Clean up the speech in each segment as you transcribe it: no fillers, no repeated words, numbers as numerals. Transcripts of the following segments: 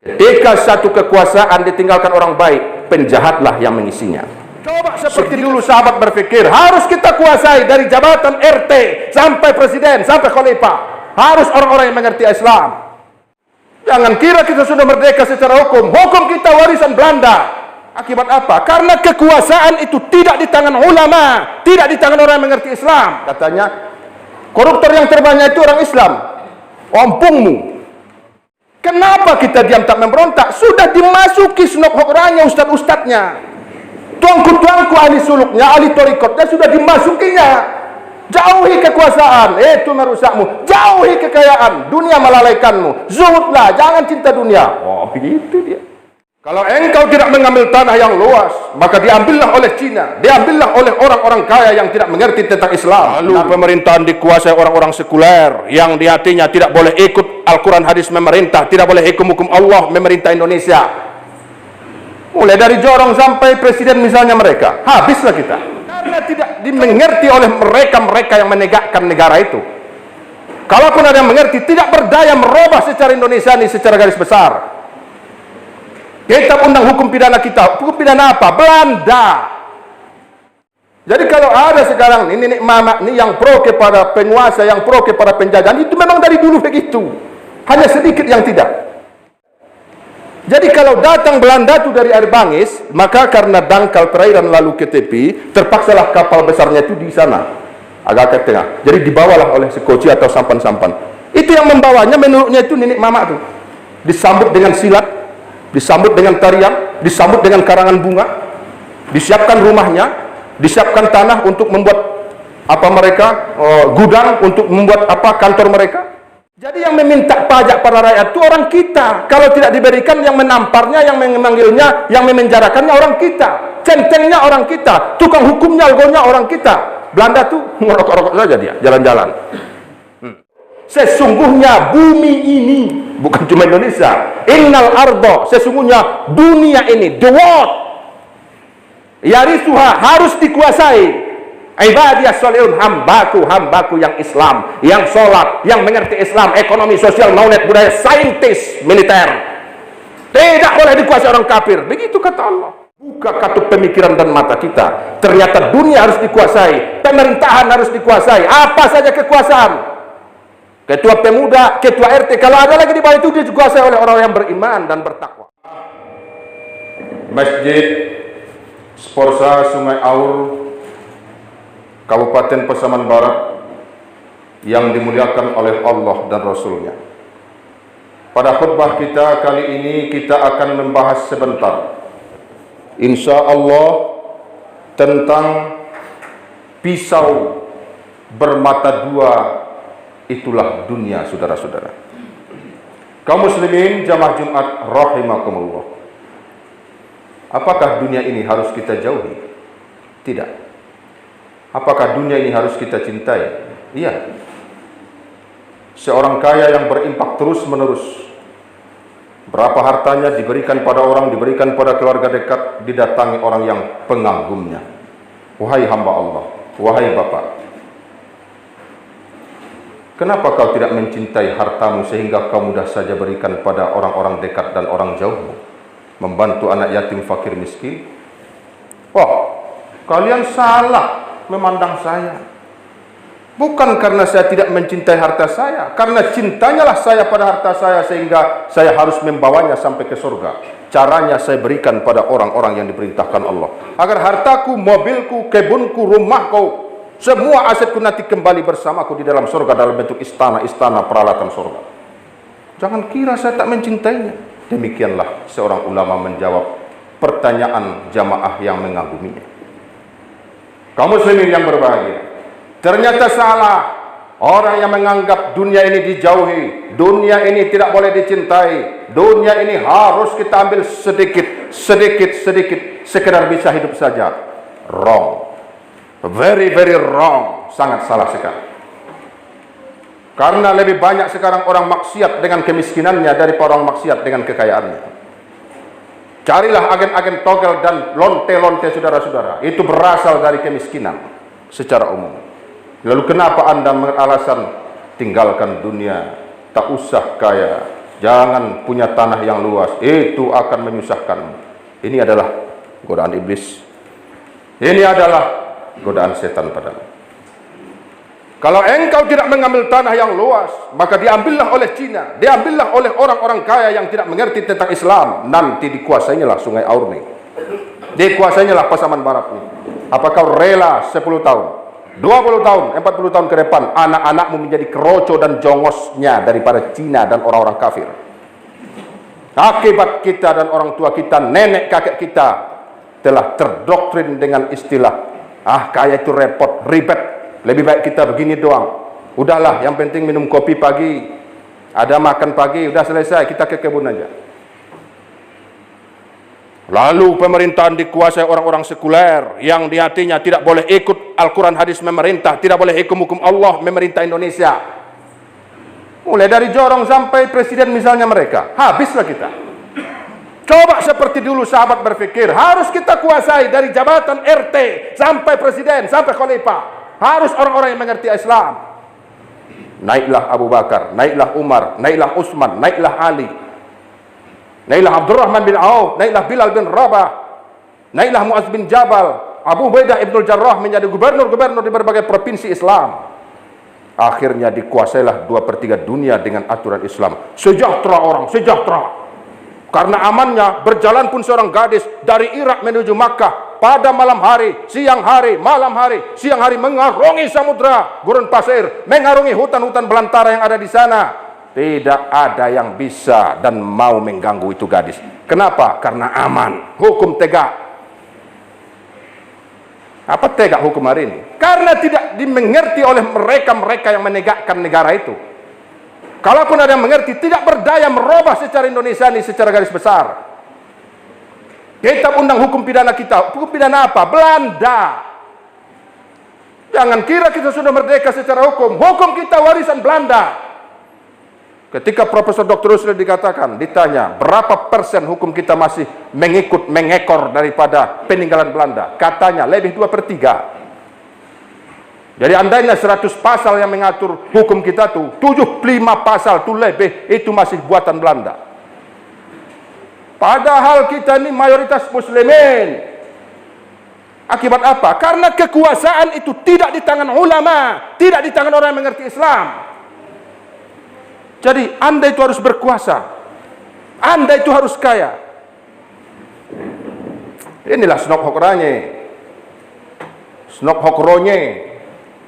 Ketika satu kekuasaan ditinggalkan orang baik, penjahatlah yang mengisinya. Coba seperti dulu sahabat berpikir, harus kita kuasai dari jabatan RT sampai presiden, sampai khalifah. Harus orang-orang yang mengerti Islam. Jangan kira kita sudah merdeka secara hukum. Hukum kita warisan Belanda. Akibat apa? Karena kekuasaan itu tidak di tangan ulama, tidak di tangan orang yang mengerti Islam. Katanya, koruptor yang terbanyak itu orang Islam. Ompungmu. Kenapa kita diam tak memberontak? Sudah dimasuki senop hokrannya ustad-ustadnya. Tuanku-tuanku ahli suluknya, ahli torikotnya sudah dimasukinya. Jauhi kekuasaan, itu merusakmu. Jauhi kekayaan, dunia melalaikanmu. Zuhudlah, jangan cinta dunia. Oh, begitu dia. Kalau engkau tidak mengambil tanah yang luas, maka diambillah oleh Cina, diambillah oleh orang-orang kaya yang tidak mengerti tentang Islam. Lalu pemerintahan dikuasai orang-orang sekuler yang di hatinya tidak boleh ikut Al-Quran hadis memerintah, tidak boleh hukum-hukum Allah memerintah Indonesia. Mulai dari Jorong sampai presiden misalnya mereka, habislah kita. Karena tidak dimengerti oleh mereka-mereka yang menegakkan negara itu. Kalaupun ada yang mengerti, tidak berdaya merubah secara Indonesia ini secara garis besar. Kitab undang hukum pidana kita, hukum pidana apa? Belanda. Jadi kalau ada sekarang ini nenek mama ini yang pro kepada penguasa, yang pro kepada penjajahan, itu memang dari dulu begitu. Hanya sedikit yang tidak. Jadi kalau datang Belanda itu dari air Bangis, maka karena dangkal perairan lalu ke tepi, terpaksalah kapal besarnya itu di sana, agak ke tengah. Jadi dibawalah oleh sekoci atau sampan-sampan. Itu yang membawanya menurutnya itu nenek mama tuh. Disambut dengan silat, disambut dengan tarian, disambut dengan karangan bunga, disiapkan rumahnya, disiapkan tanah untuk membuat apa mereka, gudang untuk membuat apa kantor mereka. Jadi yang meminta pajak pada rakyat itu orang kita. Kalau tidak diberikan, yang menamparnya, yang memanggilnya, yang memenjarakannya orang kita. Centengnya orang kita. Tukang hukumnya, algonya orang kita. Belanda tuh ngerokok-rokok saja dia, jalan-jalan. Sesungguhnya bumi ini, bukan cuma Indonesia. Innal ardo, sesungguhnya dunia ini, the world. Yarisuha, harus dikuasai. Ibadiyah solihun, hambaku yang Islam, yang sholat, yang mengerti Islam, ekonomi, sosial, maunet, budaya, saintis, militer. Tidak boleh dikuasai orang kafir. Begitu kata Allah. Buka katup pemikiran dan mata kita. Ternyata dunia harus dikuasai, pemerintahan harus dikuasai. Apa saja kekuasaan. Ketua pemuda, ketua RT, kalau ada lagi di bawah itu dikuasai oleh orang yang beriman dan bertakwa. Masjid Sporsa Sungai Aur, Kabupaten Pasaman Barat, yang dimuliakan oleh Allah dan Rasulnya. Pada khutbah kita kali ini kita akan membahas sebentar, insya Allah, tentang pisau bermata dua, itulah dunia, saudara-saudara. Kaum muslimin jamaah Jumat rahimakumullah. Apakah dunia ini harus kita jauhi? Tidak. Apakah dunia ini harus kita cintai? Iya. Seorang kaya yang berimpak terus-menerus, berapa hartanya diberikan pada orang, diberikan pada keluarga dekat, didatangi orang yang pengagumnya. Wahai hamba Allah, wahai Bapak, kenapa kau tidak mencintai hartamu sehingga kau mudah saja berikan pada orang-orang dekat dan orang jauhmu? Membantu anak yatim, fakir, miskin? Wah, kalian salah memandang saya. Bukan karena saya tidak mencintai harta saya, karena cintanya lah saya pada harta saya sehingga saya harus membawanya sampai ke surga. Caranya saya berikan pada orang-orang yang diperintahkan Allah, agar hartaku, mobilku, kebunku, rumahku, semua asetku nanti kembali bersamaku di dalam surga dalam bentuk istana-istana peralatan surga. Jangan kira saya tak mencintainya. Demikianlah seorang ulama menjawab pertanyaan jamaah yang mengaguminya. Kaum muslimin yang berbahagia, ternyata salah orang yang menganggap dunia ini dijauhi, dunia ini tidak boleh dicintai, dunia ini harus kita ambil sedikit, sekedar bisa hidup saja. Wrong, very wrong, sangat salah sekali. Karena lebih banyak sekarang orang maksiat dengan kemiskinannya daripada orang maksiat dengan kekayaannya. Carilah agen-agen togel dan lonte-lonte, saudara-saudara. Itu berasal dari kemiskinan secara umum. Lalu kenapa Anda beralasan tinggalkan dunia, tak usah kaya, Jangan punya tanah yang luas, itu akan menyusahkanmu. Ini adalah godaan iblis. Ini adalah godaan setan padamu. Kalau engkau tidak mengambil tanah yang luas, maka diambillah oleh Cina, diambillah oleh orang-orang kaya yang tidak mengerti tentang Islam. Nanti dikuasainya Sungai Aur, dikuasainya Pasaman Barat ini. Apakah rela 10 tahun, 20 tahun, 40 tahun ke depan anak-anakmu menjadi keroco dan jongosnya daripada Cina dan orang-orang kafir? Akibat kita dan orang tua kita, nenek kakek kita telah terdoktrin dengan istilah kaya itu repot, ribet. Lebih baik kita begini doang. Udahlah, yang penting minum kopi pagi, ada makan pagi, udah selesai, kita ke kebun aja. Lalu pemerintahan dikuasai orang-orang sekuler yang di hatinya tidak boleh ikut Al-Quran hadis memerintah, tidak boleh hukum-hukum Allah memerintah Indonesia. Mulai dari Jorong sampai presiden misalnya mereka, habislah kita. Coba seperti dulu sahabat berpikir, harus kita kuasai dari jabatan RT sampai presiden, sampai khalifah. Harus orang-orang yang mengerti Islam. Naiklah Abu Bakar, naiklah Umar, naiklah Utsman, naiklah Ali, naiklah Abdurrahman bin Auf, naiklah Bilal bin Rabah, naiklah Muaz bin Jabal, Abu Ubaidah ibnul Jarrah menjadi gubernur-gubernur di berbagai provinsi Islam. Akhirnya dikuasailah 2/3 dunia dengan aturan Islam. Sejahtera orang, sejahtera. Karena amannya, berjalan pun seorang gadis dari Irak menuju Makkah pada malam hari, siang hari, malam hari, siang hari mengarungi samudra gurun pasir, mengarungi hutan-hutan belantara yang ada di sana. Tidak ada yang bisa dan mau mengganggu itu gadis. Kenapa? Karena aman, hukum tegak. Apa tegak hukum hari ini? Karena tidak dimengerti oleh mereka-mereka yang menegakkan negara itu. Kalaupun ada yang mengerti, tidak berdaya merubah secara Indonesia ini secara garis besar. Kitab undang hukum pidana kita, hukum pidana apa? Belanda. Jangan kira kita sudah merdeka secara hukum. Hukum kita warisan Belanda. Ketika Profesor Dr. Rusli ditanya, berapa persen hukum kita masih mengekor daripada peninggalan Belanda? Katanya lebih 2/3. Jadi andainya 100 pasal yang mengatur hukum kita tuh, 75 pasal tuh lebih, itu masih buatan Belanda. Padahal kita ini mayoritas muslimin. Akibat apa? Karena kekuasaan itu tidak di tangan ulama, tidak di tangan orang yang mengerti Islam. Jadi Anda itu harus berkuasa, Anda itu harus kaya. Inilah Snok Hokronye, Snok Hokronye.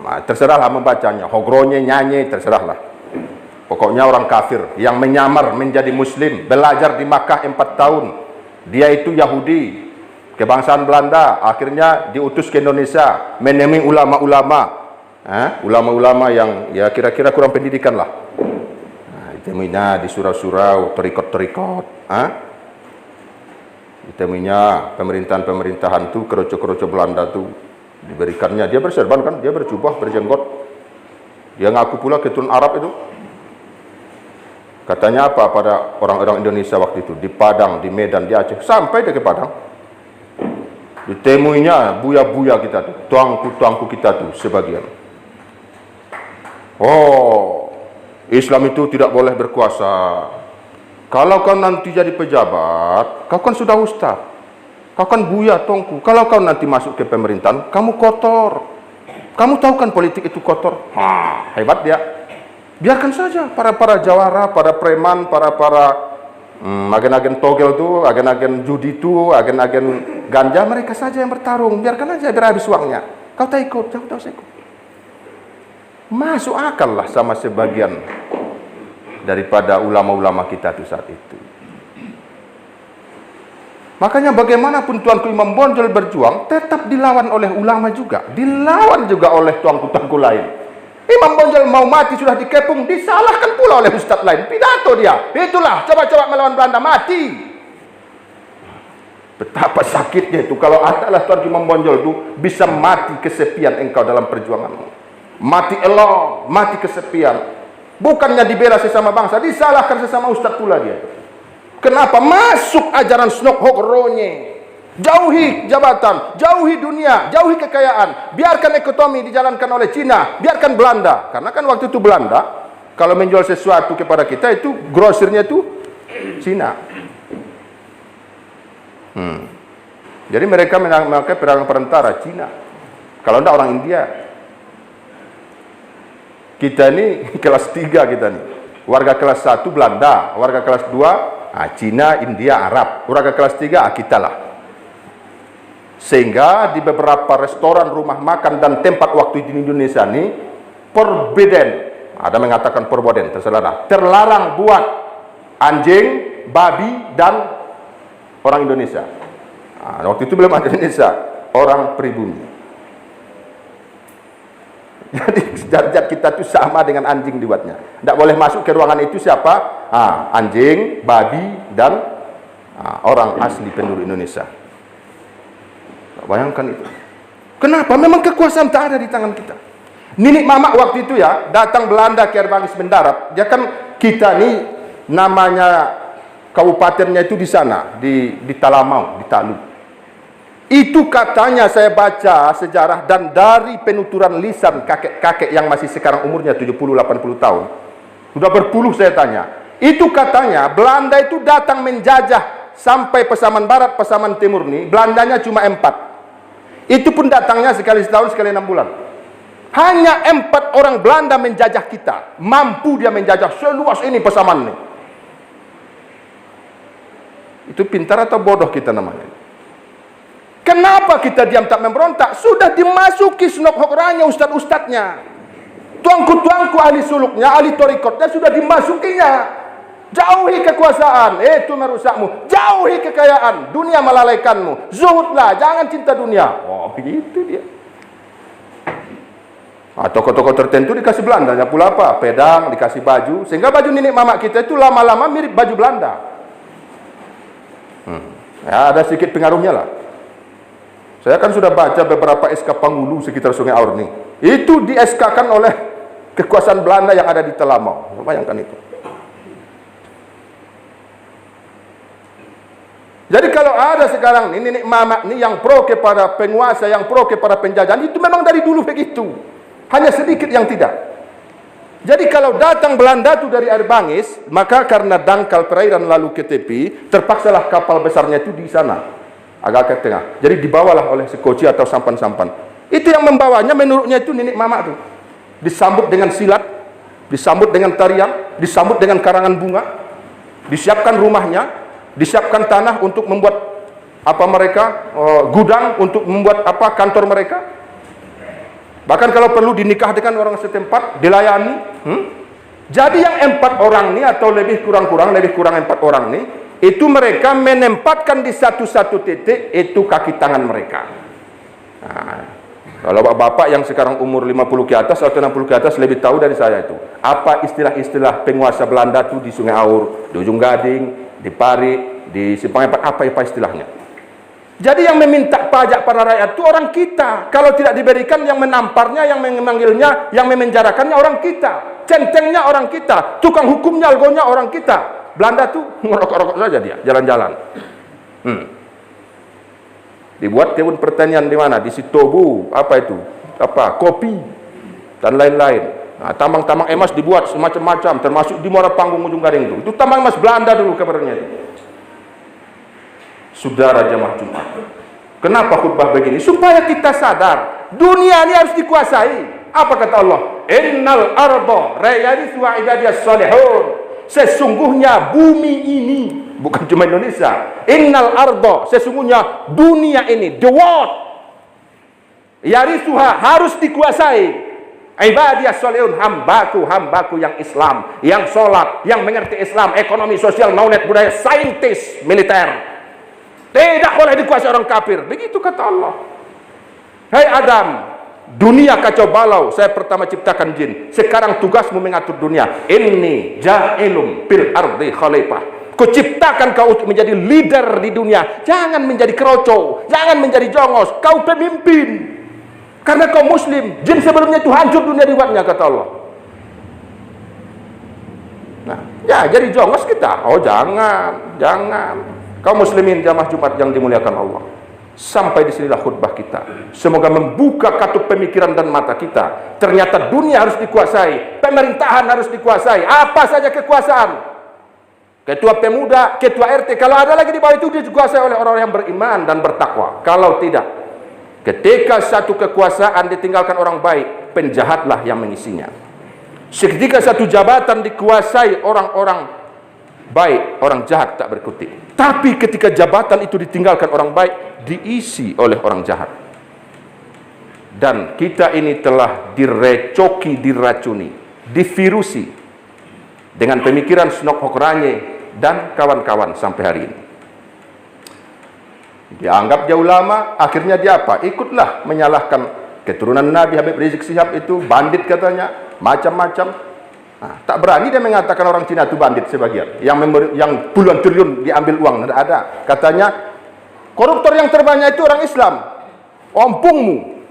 Nah, terserahlah membacanya, Hokronye, nyanyi, terserahlah. Pokoknya orang kafir yang menyamar menjadi muslim, belajar di Makkah 4 tahun. Dia itu Yahudi, kebangsaan Belanda, akhirnya diutus ke Indonesia, menemui ulama-ulama. Ulama-ulama yang ya kira-kira kurang pendidikan lah. Ditemuinya di surau-surau, terikot-terikot. Ditemuinya pemerintahan-pemerintahan tuh, keroco-keroco Belanda tuh. Diberikannya, dia berserban kan, dia berjubah, berjenggot. Dia ngaku pula keturunan Arab itu. Katanya apa pada orang-orang Indonesia waktu itu? Di Padang, di Medan, di Aceh, sampai dia ke Padang. Ditemuinya buya-buya kita tuh, tuangku-tuangku kita tuh sebagian. Oh, Islam itu tidak boleh berkuasa. Kalau kau nanti jadi pejabat, kau kan sudah ustaz. Kau kan buya tongku. Kalau kau nanti masuk ke pemerintahan, kamu kotor. Kamu tahu kan politik itu kotor. Hebat dia. Biarkan saja para jawara, para preman, para agen-agen togel tuh, agen-agen judi tuh, agen-agen ganja, mereka saja yang bertarung. Biarkan aja biar habis uangnya. Kau tak ikut, jangan tahu saya ikut. Masuk akal lah sama sebagian daripada ulama-ulama kita tuh saat itu. Makanya bagaimanapun Tuanku Imam Bonjol berjuang, tetap dilawan oleh ulama juga. Dilawan juga oleh tuanku-tuanku lain. Imam Bonjol mau mati sudah dikepung, disalahkan pula oleh ustadz lain. Pidato dia. Itulah, coba-coba melawan Belanda, mati. Betapa sakitnya itu. Kalau adalah Tuanku Imam Bonjol itu bisa mati kesepian engkau dalam perjuanganmu. Mati elok, mati kesepian. Bukannya dibela sesama bangsa, disalahkan sesama ustadz pula dia. Kenapa? Masuk ajaran Snok Hokronye. Jauhi jabatan, jauhi dunia, jauhi kekayaan. Biarkan ekonomi dijalankan oleh Cina, biarkan Belanda. Karena kan waktu itu Belanda, kalau menjual sesuatu kepada kita itu grosirnya itu Cina. Jadi mereka memakai perang perantara Cina. Kalau tidak orang India. Kita ini kelas 3 kita nih. Warga kelas 1 Belanda, warga kelas 2 Cina, India, Arab. Warga kelas 3 kita lah. Sehingga di beberapa restoran, rumah makan dan tempat waktu di Indonesia ini forbidden, ada mengatakan forbidden, terlarang buat anjing, babi dan orang Indonesia. Waktu itu belum ada Indonesia, orang pribumi. Jadi derajat kita itu sama dengan anjing dibuatnya. Tidak boleh masuk ke ruangan itu siapa? Anjing, babi dan orang asli penduduk Indonesia. Bayangkan itu. Kenapa? Memang kekuasaan tak ada di tangan kita. Ninik mamak waktu itu ya, datang Belanda ke Air mendarat. Dia kan kita nih namanya kabupatennya itu di sana, di Talamau, di Talu. Itu katanya saya baca sejarah dan dari penuturan lisan kakek-kakek yang masih sekarang umurnya 70-80 tahun. Sudah berpuluh saya tanya. Itu katanya Belanda itu datang menjajah sampai Pasaman Barat, Pasaman Timur nih, Belandanya cuma 4. Itu pun datangnya sekali setahun, sekali 6 bulan. Hanya 4 orang Belanda menjajah kita. Mampu dia menjajah seluas ini Pasaman nih. Itu pintar atau bodoh kita namanya? Kenapa kita diam tak memberontak? Sudah dimasuki senok hokranya ustad-ustadnya. Tuangku-tuangku ahli suluknya, ahli torikotnya sudah dimasukinya. Jauhi kekuasaan, itu merusakmu. Jauhi kekayaan, dunia melalaikanmu. Zuhudlah, jangan cinta dunia. Oh, begitu dia. Tokoh-tokoh tertentu dikasih Belanda, pula apa? Pedang, dikasih baju. Sehingga baju nenek mamak kita itu lama-lama mirip baju Belanda. Ya, ada sedikit pengaruhnya lah. Saya kan sudah baca beberapa SK Panghulu sekitar Sungai Aur nih. Itu di SK-kan oleh kekuasaan Belanda yang ada di Telamau. Bayangkan itu. Jadi kalau ada sekarang ini nenek mamak nih yang pro kepada penguasa, yang pro kepada penjajahan, itu memang dari dulu begitu. Hanya sedikit yang tidak. Jadi kalau datang Belanda itu dari Air Bangis, maka karena dangkal perairan lalu ke tepi, terpaksalah kapal besarnya itu di sana, agak ke tengah. Jadi dibawalah oleh sekoci atau sampan-sampan. Itu yang membawanya menurutnya itu nenek mamak itu. Disambut dengan silat, disambut dengan tarian, disambut dengan karangan bunga, disiapkan rumahnya, disiapkan tanah untuk membuat apa mereka, gudang untuk membuat apa kantor mereka. Bahkan kalau perlu dinikah dengan orang setempat, dilayani. Jadi yang 4 orang ini atau lebih kurang 4 orang ini, itu mereka menempatkan di satu-satu titik itu kaki tangan mereka. Kalau bapak-bapak yang sekarang umur 50 ke atas atau 60 ke atas lebih tahu dari saya itu. Apa istilah-istilah penguasa Belanda itu di Sungai Aur, di Ujung Gading, di Pari, di Simpang 4, apa istilahnya. Jadi yang meminta pajak para rakyat itu orang kita. Kalau tidak diberikan, yang menamparnya, yang memanggilnya, yang memenjarakannya orang kita. Centengnya orang kita. Tukang hukumnya, algonya orang kita. Belanda tuh ngerokok-rokok saja dia, jalan-jalan. Dibuat kebun pertanian di mana? Di Sitobu, apa itu? Kopi dan lain-lain. Tambang-tambang emas dibuat semacam-macam, termasuk di Muara Panggung Ujung Gading itu tambang emas Belanda dulu kabarnya itu. Saudara jamaah Jumat, kenapa khutbah begini? Supaya kita sadar dunia ini harus dikuasai. Apa kata Allah? Innal arda yarithuha ibadiyas salihun. Sesungguhnya bumi ini, bukan cuma Indonesia, innal arda, sesungguhnya dunia ini, the world, yarithuha, harus dikuasai ibadiyas salihun, hambaku yang Islam, yang sholat, yang mengerti Islam, ekonomi, sosial, knowledge, budaya, saintis, militer. Tidak boleh dikuasai orang kafir. Begitu kata Allah. Hai Adam, dunia kacau balau, saya pertama ciptakan jin. Sekarang tugasmu mengatur dunia. Inni ja'ilum fil ardi khalifah. Kuciptakan kau untuk menjadi leader di dunia. Jangan menjadi keroco, jangan menjadi jongos. Kau pemimpin. Karena kau muslim. Jin sebelumnya itu hancur dunia dibuatnya, kata Allah. Nah, ya jadi jongos kita. Oh jangan. Kaum muslimin jamaah Jumat yang dimuliakan Allah. Sampai disinilah khutbah kita. Semoga membuka katup pemikiran dan mata kita. Ternyata dunia harus dikuasai, pemerintahan harus dikuasai, apa saja kekuasaan. ketua pemuda, ketua RT. Kalau ada lagi di bawah itu dikuasai oleh orang-orang yang beriman dan bertakwa. Kalau tidak, ketika satu kekuasaan ditinggalkan orang baik, penjahatlah yang mengisinya. Ketika satu jabatan dikuasai orang-orang baik, orang jahat tak berkutik. Tapi ketika jabatan itu ditinggalkan orang baik, diisi oleh orang jahat. Dan kita ini telah direcoki, diracuni, divirusi dengan pemikiran Snok Hokranya dan kawan-kawan sampai hari ini. Dianggap dia ulama, akhirnya dia apa? Ikutlah menyalahkan keturunan Nabi Habib Rizik Syihab itu bandit katanya, macam-macam. Nah, tak berani dia mengatakan orang Cina itu bandit sebagian, yang puluhan triliun diambil uang, tidak ada. Katanya koruptor yang terbanyak itu orang Islam. Ompungmu.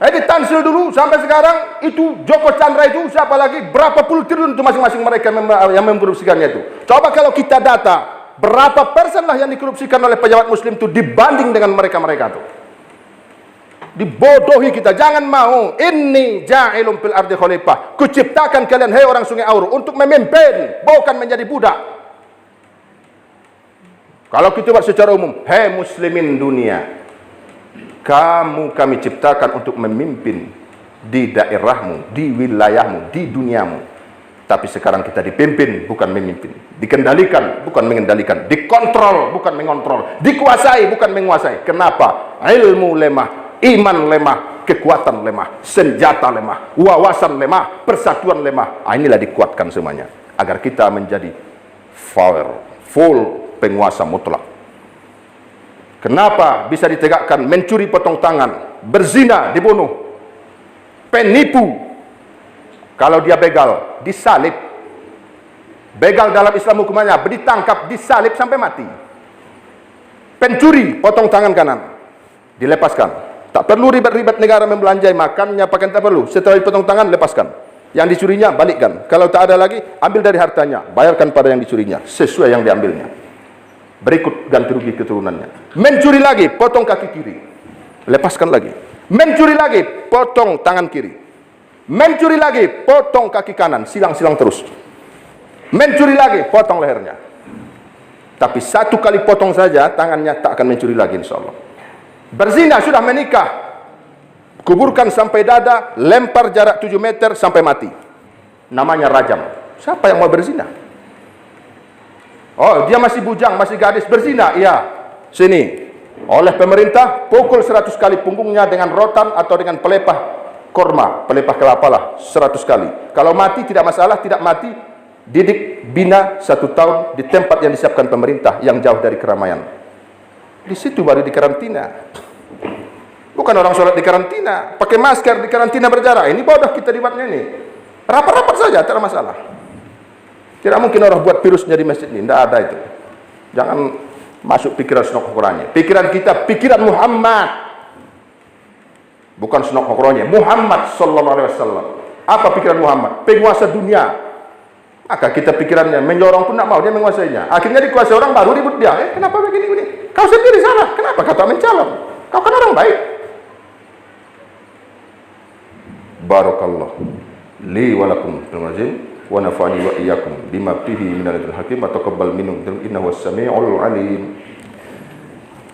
Ditansil dulu sampai sekarang itu Joko Chandra itu siapa lagi, berapa puluh triliun itu masing-masing mereka yang memkorupsikannya itu. Coba kalau kita data berapa persen lah yang dikorupsikan oleh pejabat muslim itu dibanding dengan mereka-mereka itu. Dibodohi kita. Jangan mau inni ja'ilun fil ardi khalifah, kuciptakan kalian hei orang Sungai Auru untuk memimpin, bukan menjadi budak. Kalau kita buat secara umum, hei muslimin dunia, kamu kami ciptakan untuk memimpin di daerahmu, di wilayahmu, di duniamu. Tapi sekarang kita dipimpin, bukan memimpin. Dikendalikan, bukan mengendalikan. Dikontrol, bukan mengontrol. Dikuasai, bukan menguasai. Kenapa? Ilmu lemah, iman lemah, kekuatan lemah, senjata lemah, wawasan lemah, persatuan lemah. Inilah dikuatkan semuanya. Agar kita menjadi full penguasa mutlak. Kenapa bisa ditegakkan mencuri potong tangan, berzina dibunuh, penipu kalau dia begal disalib. Begal dalam Islam hukumannya ditangkap, disalib sampai mati. Pencuri potong tangan kanan, dilepaskan. Tak perlu ribet-ribet negara membelanjai makannya, pakaian tak perlu. Setelah dipotong tangan, lepaskan. Yang dicurinya balikkan. Kalau tak ada lagi, ambil dari hartanya, bayarkan pada yang dicurinya sesuai yang diambilnya. Berikut ganti rugi keturunannya. Mencuri lagi, potong kaki kiri, lepaskan lagi. Mencuri lagi, potong tangan kiri. Mencuri lagi, potong kaki kanan, silang-silang terus. Mencuri lagi, potong lehernya. Tapi satu kali potong saja, tangannya tak akan mencuri lagi insya Allah. Berzina, sudah menikah, kuburkan sampai dada, lempar jarak 7 meter sampai mati. Namanya rajam. Siapa yang mau berzina? Oh, dia masih bujang, masih gadis, berzina. Iya, sini. Oleh pemerintah, pukul 100 kali punggungnya dengan rotan atau dengan pelepah korma, pelepah kelapa lah, 100 kali. Kalau mati tidak masalah, tidak mati, didik bina 1 tahun di tempat yang disiapkan pemerintah yang jauh dari keramaian. Di situ baru dikarantina. Bukan orang sholat di karantina, pakai masker di karantina berjarak. Ini bodoh kita dibuatnya ini. Rapat-rapat saja, tidak ada masalah. Tidak mungkin orang buat virusnya di masjid ini, tidak ada itu. Jangan masuk pikiran Snok Hokranya. Pikiran kita, pikiran Muhammad. Bukan Snok Hokranya, Muhammad sallallahu alaihi wasallam. Apa pikiran Muhammad? Penguasa dunia. Maka kita pikirannya, menyorong pun tidak mau, dia menguasainya. Akhirnya dikuasai orang baru ribut dia. Kenapa begini? Kau sendiri salah. Kenapa kau tak mencalon? Kau kan orang baik. Barakallah li wa lakum fil mazim wa nafa'ani wa iyyakum bima fihi minal hakim wa taqabbal minhu innahu was-sami'ul 'alim.